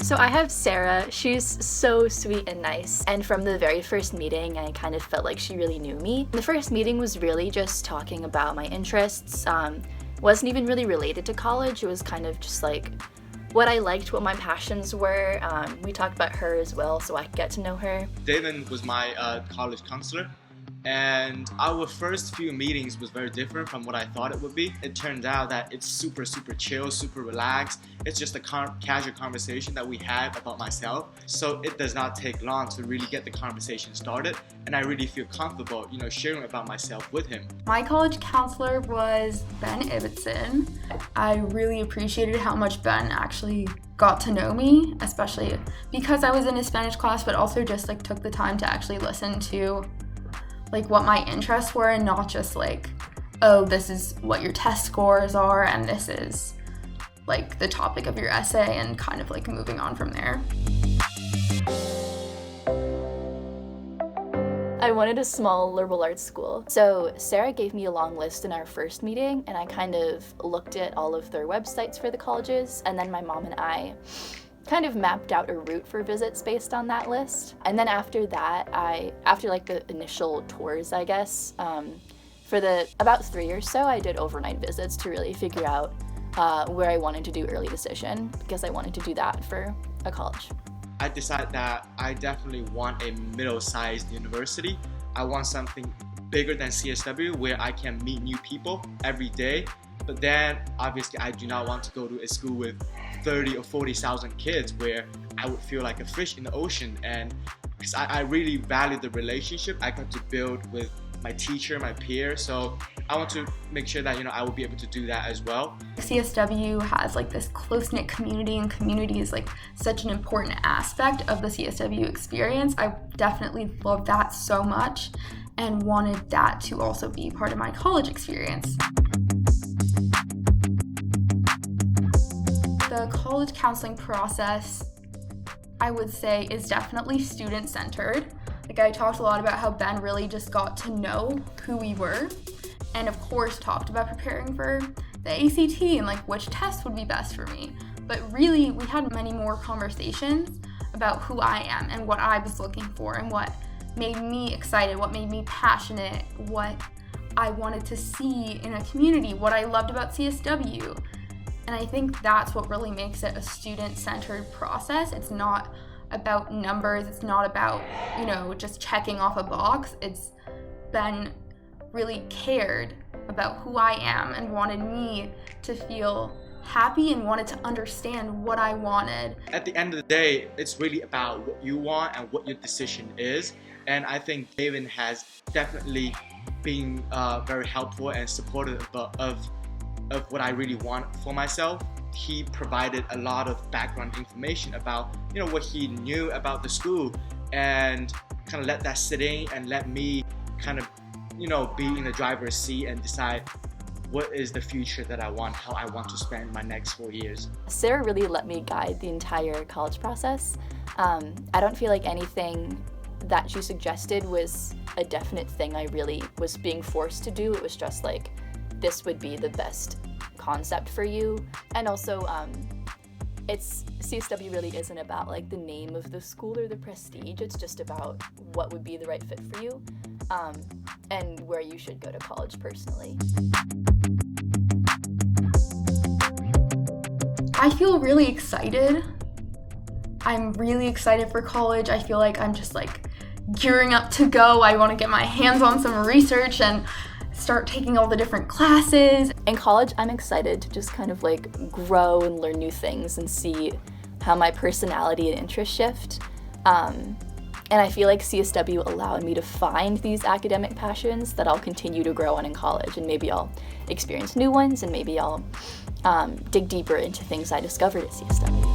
So I have Sarah. She's so sweet and nice. And from the very first meeting, I kind of felt like she really knew me. The first meeting was really just talking about my interests. Wasn't even really related to college. It was kind of just like what I liked, what my passions were. We talked about her as well, so I could get to know her. David was my college counselor, and our first few meetings was very different from what I thought it would be. It turned out that it's super chill, super relaxed. It's just a casual conversation that we had about myself. So it does not take long to really get the conversation started, and I really feel comfortable, sharing about myself with him. My college counselor was Ben Ibbotson. I really appreciated how much Ben actually got to know me, especially because I was in a Spanish class, but also just took the time to actually listen to what my interests were, and not just oh, this is what your test scores are and this is the topic of your essay, and kind of moving on from there. I wanted a small liberal arts school. So Sarah gave me a long list in our first meeting, and I kind of looked at all of their websites for the colleges, and then my mom and I kind of mapped out a route for visits based on that list. And then after that, after the initial tours, I guess, for about 3 or so, I did overnight visits to really figure out where I wanted to do early decision, because I wanted to do that for a college. I decided that I definitely want a middle-sized university. I want something bigger than CSW where I can meet new people every day. But then, obviously, I do not want to go to a school with 30 or 40,000 kids where I would feel like a fish in the ocean. And because I really value the relationship I got to build with my teacher, my peer. So I want to make sure that, I will be able to do that as well. CSW has this close-knit community, and community is such an important aspect of the CSW experience. I definitely love that so much and wanted that to also be part of my college experience. The college counseling process, I would say, is definitely student-centered. I talked a lot about how Ben really just got to know who we were, and of course talked about preparing for the ACT and which test would be best for me. But really, we had many more conversations about who I am and what I was looking for and what made me excited, what made me passionate, what I wanted to see in a community, what I loved about CSW. And I think that's what really makes it a student-centered process. It's not about numbers, it's not about, just checking off a box. It's Ben really cared about who I am and wanted me to feel happy and wanted to understand what I wanted. At the end of the day, it's really about what you want and what your decision is. And I think David has definitely been very helpful and supportive of what I really want for myself. He provided a lot of background information about, what he knew about the school, and kind of let that sit in and let me kind of, be in the driver's seat and decide what is the future that I want, how I want to spend my next 4 years. Sarah really let me guide the entire college process. I don't feel like anything that she suggested was a definite thing I really was being forced to do. It was just this would be the best concept for you. And also, CSW really isn't about the name of the school or the prestige. It's just about what would be the right fit for you, and where you should go to college personally. I feel really excited. I'm really excited for college. I feel like I'm just gearing up to go. I want to get my hands on some research and start taking all the different classes. In college, I'm excited to just kind of grow and learn new things and see how my personality and interests shift. And I feel like CSW allowed me to find these academic passions that I'll continue to grow on in college, and maybe I'll experience new ones, and maybe I'll dig deeper into things I discovered at CSW.